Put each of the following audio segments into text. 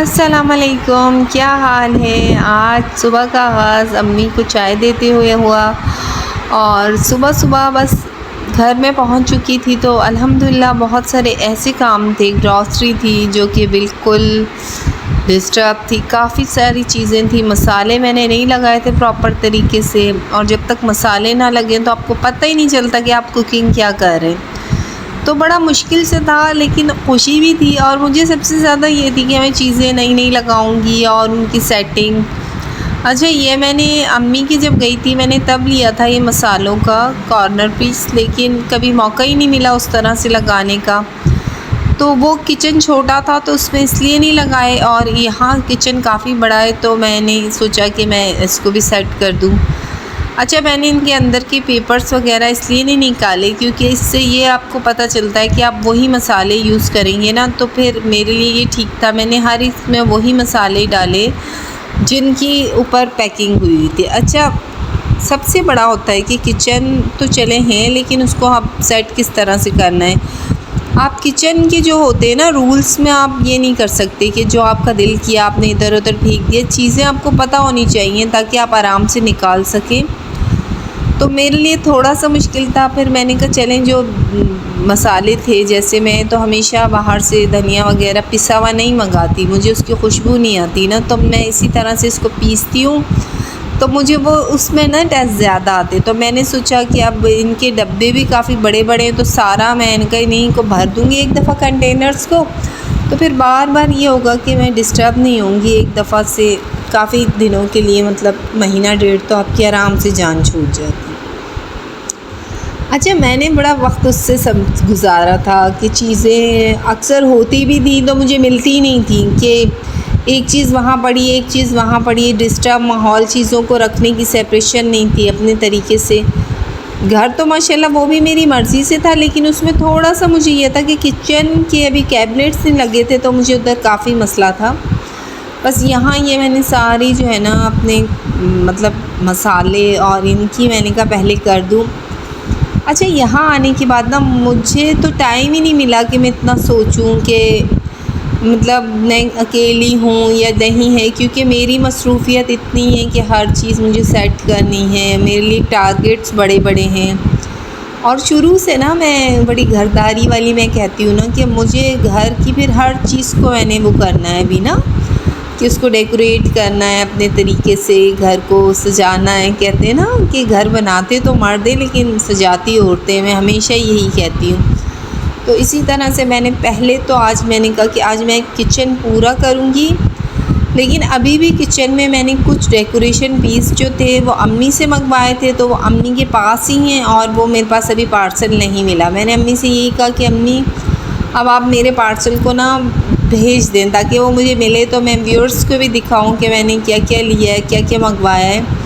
अस्सलाम वालेकुम, क्या हाल है। आज सुबह का आगाज़ अम्मी को चाय देते हुए हुआ और सुबह सुबह बस घर में पहुंच चुकी थी तो अल्हम्दुलिल्लाह बहुत सारे ऐसे काम थे, ग्रॉसरी थी जो कि बिल्कुल डिस्टर्ब थी, काफ़ी सारी चीज़ें थी। मसाले मैंने नहीं लगाए थे प्रॉपर तरीके से और जब तक मसाले ना लगें तो आपको पता ही नहीं चलता कि आप कुकिंग क्या कर रहे हैं। तो बड़ा मुश्किल से था लेकिन खुशी भी थी और मुझे सबसे ज़्यादा ये थी कि मैं चीज़ें नई नई लगाऊंगी और उनकी सेटिंग। अच्छा, ये मैंने अम्मी की जब गई थी मैंने तब लिया था ये मसालों का कॉर्नर पीस, लेकिन कभी मौका ही नहीं मिला उस तरह से लगाने का। तो वो किचन छोटा था तो उसमें इसलिए नहीं लगाए और यहाँ किचन काफ़ी बड़ा है तो मैंने सोचा कि मैं इसको भी सेट कर दूँ। अच्छा, मैंने इनके अंदर के पेपर्स वगैरह इसलिए नहीं निकाले क्योंकि इससे ये आपको पता चलता है कि आप वही मसाले यूज़ करेंगे ना, तो फिर मेरे लिए ये ठीक था। मैंने हर इसमें वही मसाले डाले जिनकी ऊपर पैकिंग हुई थी। अच्छा, सबसे बड़ा होता है कि किचन तो चले हैं लेकिन उसको आप सेट किस तरह से करना है। आप किचन के जो होते हैं ना रूल्स में आप ये नहीं कर सकते कि जो आपका दिल किया आपने इधर उधर फेंक दिया। चीज़ें आपको पता होनी चाहिए ताकि आप आराम से निकाल सकें। तो मेरे लिए थोड़ा सा मुश्किल था। फिर मैंने कहा चलें, जो मसाले थे, जैसे मैं तो हमेशा बाहर से धनिया वगैरह पिसा हुआ नहीं मंगाती, मुझे उसकी खुशबू नहीं आती ना, तो मैं इसी तरह से इसको पीसती हूँ तो मुझे वो उसमें ना टेस्ट ज़्यादा आते। तो मैंने सोचा कि अब इनके डब्बे भी काफ़ी बड़े बड़े हैं तो सारा मैं इनका नहीं को भर दूँगी एक दफ़ा कंटेनर्स को, तो फिर बार बार ये होगा कि मैं डिस्टर्ब नहीं होंगी एक दफ़ा से काफ़ी दिनों के लिए, मतलब महीना डेढ़ तो आपकी आराम से जान छूट जाती। अच्छा, मैंने बड़ा वक्त उससे सब गुजारा था कि चीज़ें अक्सर होती भी थी तो मुझे मिलती ही नहीं थी कि एक चीज़ वहाँ पड़ी एक चीज़ वहाँ पड़ी, डिस्टर्ब माहौल, चीज़ों को रखने की सेपरेशन नहीं थी अपने तरीके से। घर तो माशाल्लाह वो भी मेरी मर्ज़ी से था लेकिन उसमें थोड़ा सा मुझे ये था कि किचन के अभी कैबिनेट्स नहीं लगे थे तो मुझे उधर काफ़ी मसला था। बस यहाँ ये मैंने सारी जो है ना अपने मतलब मसाले और इनकी मैंने कहा पहले कर दूँ। अच्छा, यहाँ आने के बाद ना मुझे तो टाइम ही नहीं मिला कि मैं इतना सोचूं कि मतलब मैं अकेली हूँ या नहीं है, क्योंकि मेरी मसरूफ़ियत इतनी है कि हर चीज़ मुझे सेट करनी है, मेरे लिए टारगेट्स बड़े बड़े हैं। और शुरू से ना मैं बड़ी घरदारी वाली मैं कहती हूँ ना कि मुझे घर की फिर हर चीज़ को मैंने वो करना है भी ना, कि उसको डेकोरेट करना है अपने तरीके से, घर को सजाना है। कहते हैं ना कि घर बनाते तो मर्द हैं लेकिन सजाती औरतें, मैं हमेशा यही कहती हूँ। तो इसी तरह से मैंने पहले तो आज मैंने कहा कि आज मैं किचन पूरा करूँगी, लेकिन अभी भी किचन में मैंने कुछ डेकोरेशन पीस जो थे वो अम्मी से मंगवाए थे तो वो अम्मी के पास ही हैं और वो मेरे पास अभी पार्सल नहीं मिला। मैंने अम्मी से यही कहा कि अम्मी अब आप मेरे पार्सल को ना भेज दें ताकि वो मुझे मिले तो मैं व्यूअर्स को भी दिखाऊं कि मैंने क्या क्या लिया है, क्या क्या मंगवाया है।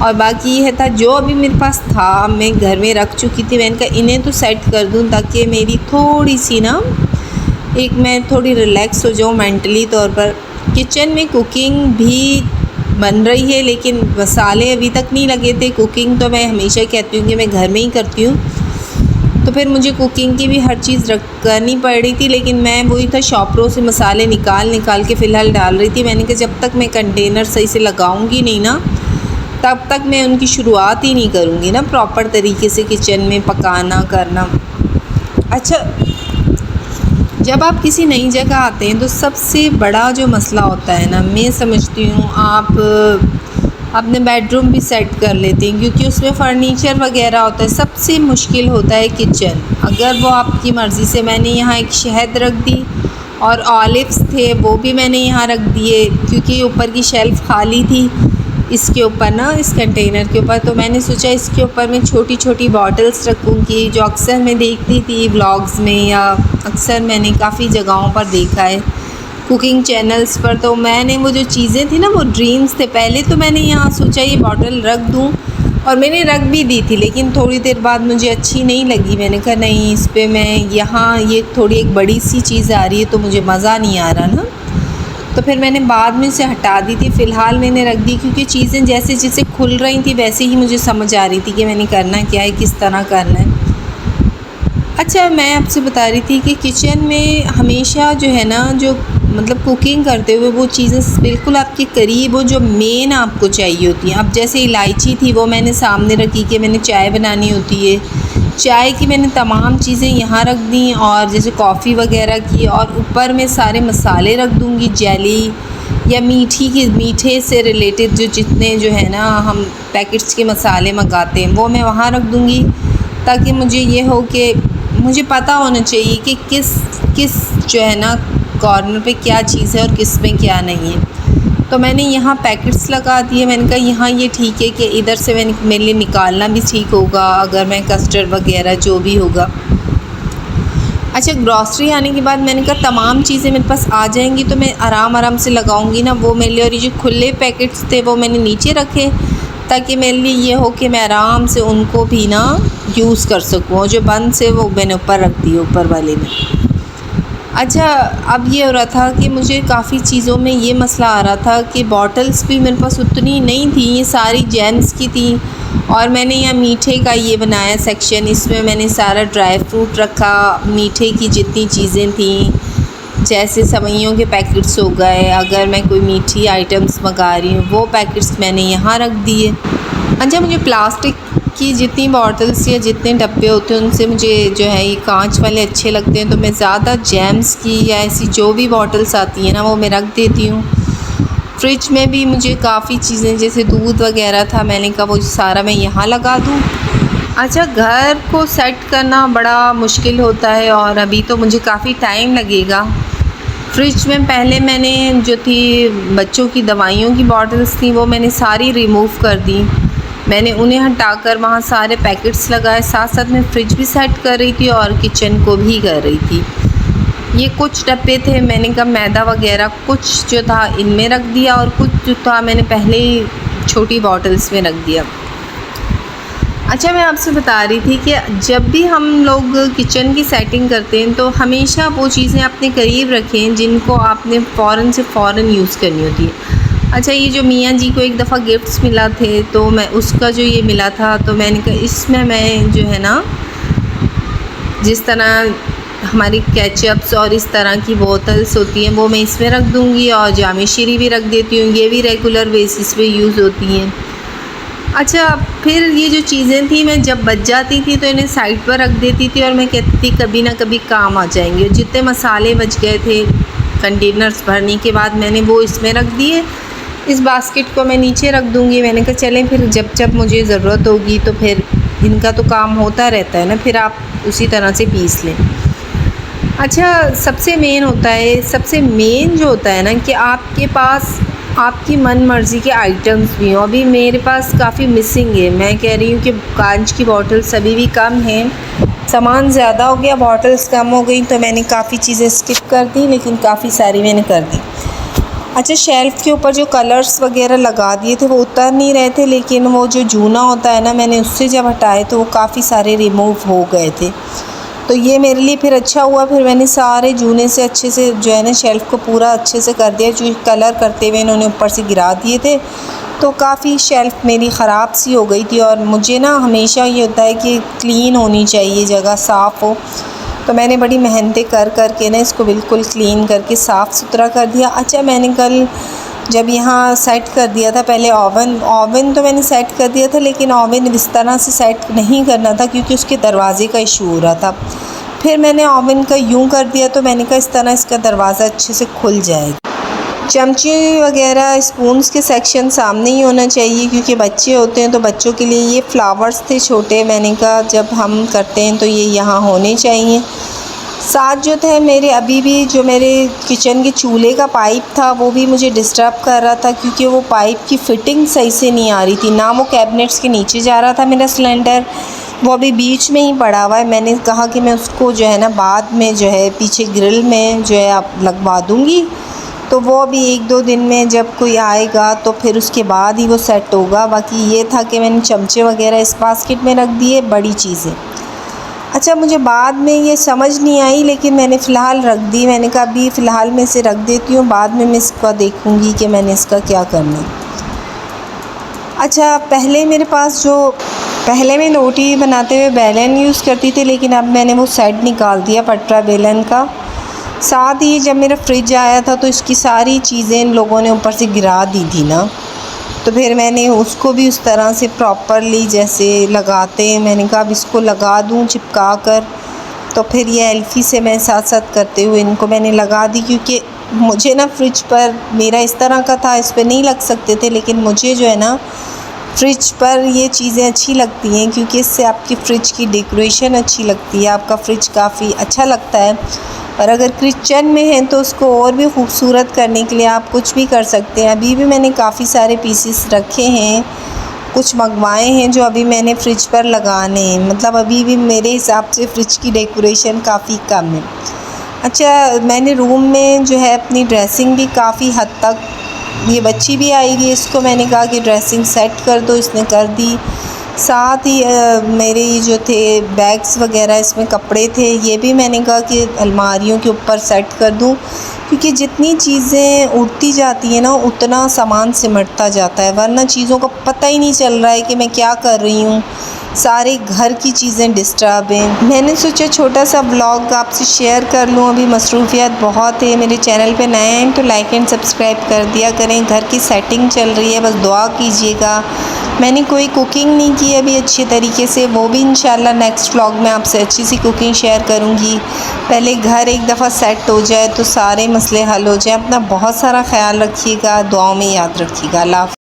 और बाकी ये था जो अभी मेरे पास था मैं घर में रख चुकी थी, मैंने कहा इन्हें तो सेट कर दूं ताकि मेरी थोड़ी सी ना मैं थोड़ी रिलैक्स हो जाऊँ मेंटली तौर पर। किचन में कुकिंग भी बन रही है लेकिन मसाले अभी तक नहीं लगे थे। कुकिंग तो मैं हमेशा कहती हूँ कि मैं घर में ही करती हूँ, तो फिर मुझे कुकिंग की भी हर चीज़ करनी पड़ रही थी, लेकिन मैं वही था शॉपरों से मसाले निकाल के फ़िलहाल डाल रही थी। मैंने कहा जब तक मैं कंटेनर सही से लगाऊंगी नहीं ना तब तक मैं उनकी शुरुआत ही नहीं करूँगी ना प्रॉपर तरीके से किचन में पकाना करना। अच्छा, जब आप किसी नई जगह आते हैं तो सबसे बड़ा जो मसला होता है ना, मैं समझती हूँ आप अपने बेडरूम भी सेट कर लेते हैं क्योंकि उसमें फ़र्नीचर वगैरह होता है। सबसे मुश्किल होता है किचन, अगर वो आपकी मर्ज़ी से। मैंने यहाँ एक शहद रख दी और ऑलिव्स थे वो भी मैंने यहाँ रख दिए क्योंकि ऊपर की शेल्फ़ खाली थी इसके ऊपर ना, इस कंटेनर के ऊपर। तो मैंने सोचा इसके ऊपर मैं छोटी छोटी बॉटल्स रखूँगी जो अक्सर मैं देखती थी व्लॉग्स में या अक्सर मैंने काफ़ी जगहों पर देखा है कुकिंग चैनल्स पर। तो मैंने वो जो चीज़ें थी ना वो ड्रीम्स थे। पहले तो मैंने यहाँ सोचा ये बॉटल रख दूँ और मैंने रख भी दी थी, लेकिन थोड़ी देर बाद मुझे अच्छी नहीं लगी। मैंने कहा नहीं, इस पर मैं यहाँ ये थोड़ी एक बड़ी सी चीज़ आ रही है तो मुझे मज़ा नहीं आ रहा ना, तो फिर मैंने बाद में से हटा दी थी। फ़िलहाल मैंने रख दी क्योंकि चीज़ें जैसे जैसे खुल रही थी वैसे ही मुझे समझ आ रही थी कि मैंने करना क्या है, किस तरह करना है। अच्छा, मैं आपसे बता रही थी कि किचन में हमेशा जो है ना जो मतलब कुकिंग करते हुए वो चीज़ें बिल्कुल आपके करीब हो जो मेन आपको चाहिए होती हैं। अब जैसे इलायची थी वो मैंने सामने रखी कि मैंने चाय बनानी होती है, चाय की मैंने तमाम चीज़ें यहाँ रख दी, और जैसे कॉफ़ी वगैरह की, और ऊपर में सारे मसाले रख दूँगी, जेली या मीठे से रिलेटेड जो जितने जो है ना हम पैकेट्स के मसाले मंगाते हैं वो मैं वहाँ रख दूँगी, ताकि मुझे ये हो कि मुझे पता होना चाहिए कि किस किस जो है ना कॉर्नर पे क्या चीज़ है और किस में क्या नहीं है। तो मैंने यहाँ पैकेट्स लगा दिए। मैंने कहा यहाँ ये ठीक है कि इधर से मैंने मेरे लिए निकालना भी ठीक होगा अगर मैं कस्टर्ड वगैरह जो भी होगा। अच्छा, ग्रॉसरी आने के बाद मैंने कहा तमाम चीज़ें मेरे पास आ जाएंगी तो मैं आराम से लगाऊंगी ना वो मेरे लिए। और ये जो खुले पैकेट्स थे वो मैंने नीचे रखे ताकि मेरे लिए ये हो कि मैं आराम से उनको भी ना यूज़ कर सकूँ, और जो बंद से वो मैंने ऊपर रख दिए ऊपर वाले में। अच्छा, अब ये हो रहा था कि मुझे काफ़ी चीज़ों में ये मसला आ रहा था कि बॉटल्स भी मेरे पास उतनी नहीं थी, ये सारी जेम्स की थी। और मैंने यहाँ मीठे का ये बनाया सेक्शन, इसमें मैंने सारा ड्राई फ्रूट रखा, मीठे की जितनी चीज़ें थी जैसे सेवइयों के पैकेट्स हो गए, अगर मैं कोई मीठी आइटम्स मंगा रही हूँ वो पैकेट्स मैंने यहाँ रख दिए। अच्छा, मुझे प्लास्टिक की जितनी बॉटल्स या जितने डब्बे होते हैं उनसे मुझे जो है ये कांच वाले अच्छे लगते हैं, तो मैं ज़्यादा जैम्स की या ऐसी जो भी बॉटल्स आती हैं ना वो मैं रख देती हूँ। फ्रिज में भी मुझे काफ़ी चीज़ें जैसे दूध वगैरह था, मैंने कहा वो सारा मैं यहाँ लगा दूँ। अच्छा, घर को सेट करना बड़ा मुश्किल होता है और अभी तो मुझे काफ़ी टाइम लगेगा। फ्रिज में पहले मैंने जो थी बच्चों की दवाइयों की बॉटल्स थी वो मैंने सारी रिमूव कर दी, मैंने उन्हें हटाकर वहाँ सारे पैकेट्स लगाए, साथ साथ मैं फ्रिज भी सेट कर रही थी और किचन को भी कर रही थी। ये कुछ डब्बे थे, मैंने कहा मैदा वगैरह कुछ जो था इनमें रख दिया और कुछ जो था मैंने पहले ही छोटी बॉटल्स में रख दिया। अच्छा, मैं आपसे बता रही थी कि जब भी हम लोग किचन की सेटिंग करते हैं तो हमेशा वो चीज़ें अपने करीब रखें जिनको आपने फ़ौरन से फ़ौरन यूज़ करनी होती है। अच्छा, ये जो मियाँ जी को एक दफ़ा गिफ्ट्स मिला थे तो मैं उसका जो ये मिला था तो मैंने कहा इसमें मैं जो है ना जिस तरह हमारी केचप्स और इस तरह की बोतल्स होती हैं वो मैं इसमें रख दूँगी, और जामी शीरी भी रख देती हूँ, ये भी रेगुलर बेसिस पे यूज़ होती हैं। अच्छा, फिर ये जो चीज़ें थी मैं जब बच जाती थी तो इन्हें साइड पर रख देती थी और मैं कहती थी कभी ना कभी काम आ जाएंगे। जितने मसाले बच गए थे कंटेनर्स भरने के बाद मैंने वो इसमें रख दिए, इस बास्केट को मैं नीचे रख दूँगी। मैंने कहा चलें फिर जब जब मुझे ज़रूरत होगी तो फिर इनका तो काम होता रहता है ना, फिर आप उसी तरह से पीस लें। अच्छा, सबसे मेन जो होता है ना कि आपके पास आपकी मन मर्ज़ी के आइटम्स भी हों। अभी मेरे पास काफ़ी मिसिंग है, मैं कह रही हूँ कि कांच की बॉटल्स अभी भी कम हैं, सामान ज़्यादा हो गया, बॉटल्स कम हो गई तो मैंने काफ़ी चीज़ें स्किप कर दी, लेकिन काफ़ी सारी मैंने कर दी। अच्छा, शेल्फ़ के ऊपर जो कलर्स वगैरह लगा दिए थे वो उतर नहीं रहे थे, लेकिन वो जो जूना होता है ना मैंने उससे जब हटाए तो वो काफ़ी सारे रिमूव हो गए थे, तो ये मेरे लिए फिर अच्छा हुआ। फिर मैंने सारे जूने से अच्छे से जो है ना शेल्फ़ को पूरा अच्छे से कर दिया, जो कलर करते हुए इन्होंने ऊपर से गिरा दिए थे तो काफ़ी शेल्फ़ मेरी ख़राब सी हो गई थी। और मुझे ना हमेशा ये होता है कि क्लीन होनी चाहिए, जगह साफ़ हो, तो मैंने बड़ी मेहनतें कर के ना इसको बिल्कुल क्लीन करके साफ़ सुथरा कर दिया। अच्छा, मैंने कल जब यहाँ सेट कर दिया था, पहले ओवन तो मैंने सेट कर दिया था, लेकिन ओवन इस तरह से सेट नहीं करना था क्योंकि उसके दरवाज़े का इशू हो रहा था। फिर मैंने ओवन का यूँ कर दिया तो मैंने कहा इस तरह इसका दरवाज़ा अच्छे से खुल जाएगा। चमचे वगैरह स्पून्स के सेक्शन सामने ही होना चाहिए क्योंकि बच्चे होते हैं तो बच्चों के लिए ये फ्लावर्स थे छोटे, मैंने कहा जब हम करते हैं तो ये यहाँ होने चाहिए। साथ जो थे मेरे अभी भी जो मेरे किचन के चूल्हे का पाइप था वो भी मुझे डिस्टर्ब कर रहा था क्योंकि वो पाइप की फ़िटिंग सही से नहीं आ रही थी, ना वो कैबिनेट्स के नीचे जा रहा था मेरा सिलेंडर, वो अभी बीच में ही पड़ा हुआ है। मैंने कहा कि मैं उसको जो है ना बाद में जो है पीछे ग्रिल में जो है आप लगवा दूँगी, तो वो अभी 1-2 दिन में जब कोई आएगा तो फिर उसके बाद ही वो सेट होगा। बाकी ये था कि मैंने चमचे वगैरह इस बास्केट में रख दिए, बड़ी चीज़ें। अच्छा, मुझे बाद में ये समझ नहीं आई लेकिन मैंने फ़िलहाल रख दी, मैंने कहा अभी फ़िलहाल मैं इसे रख देती हूँ, बाद में मैं इसका देखूँगी कि मैंने इसका क्या करना है। अच्छा, पहले मैं रोटी बनाते हुए बेलन यूज़ करती थी, लेकिन अब मैंने वो सेट निकाल दिया पटरा बेलन का, साथ ही जब मेरा फ्रिज आया था तो इसकी सारी चीज़ें इन लोगों ने ऊपर से गिरा दी थी ना, तो फिर मैंने उसको भी उस तरह से प्रॉपरली जैसे लगाते हैं, मैंने कहा अब इसको लगा दूँ चिपका कर। तो फिर ये एल्फ़ी से मैं साथ साथ करते हुए इनको मैंने लगा दी, क्योंकि मुझे ना फ्रिज पर मेरा इस तरह का था, इस पर नहीं लग सकते थे, लेकिन मुझे जो है ना फ्रिज पर ये चीज़ें अच्छी लगती हैं, क्योंकि इससे आपकी फ़्रिज की डेकोरेशन अच्छी लगती है, आपका फ्रिज काफ़ी अच्छा लगता है। और अगर किचन में है तो उसको और भी खूबसूरत करने के लिए आप कुछ भी कर सकते हैं। अभी भी मैंने काफ़ी सारे पीसेस रखे हैं, कुछ मंगवाए हैं जो अभी मैंने फ्रिज पर लगाने हैं, मतलब अभी भी मेरे हिसाब से फ्रिज की डेकोरेशन काफ़ी कम है। अच्छा, मैंने रूम में जो है अपनी ड्रेसिंग भी काफ़ी हद तक, ये बच्ची भी आएगी, इसको मैंने कहा कि ड्रेसिंग सेट कर दो, इसने कर दी। साथ ही मेरे ये जो थे बैग्स वगैरह, इसमें कपड़े थे, ये भी मैंने कहा कि अलमारियों के ऊपर सेट कर दूँ, क्योंकि जितनी चीज़ें उठती जाती हैं ना उतना सामान सिमटता जाता है, वरना चीज़ों का पता ही नहीं चल रहा है कि मैं क्या कर रही हूँ। सारे घर की चीज़ें डिस्टर्ब हैं। मैंने सोचा छोटा सा व्लॉग आपसे शेयर कर लूँ, अभी मसरूफ़ियत बहुत है। मेरे चैनल पे नए हैं तो लाइक एंड सब्सक्राइब कर दिया करें। घर की सेटिंग चल रही है, बस दुआ कीजिएगा। मैंने कोई कुकिंग नहीं की अभी अच्छे तरीके से, वो भी इंशाल्लाह नेक्स्ट व्लॉग में आपसे अच्छी सी कुकिंग शेयर करूँगी। पहले घर एक दफ़ा सेट हो जाए तो सारे मसले हल हो जाए। अपना बहुत सारा ख्याल रखिएगा, दुआओं में याद रखिएगा। अल्लाह हाफ़िज़।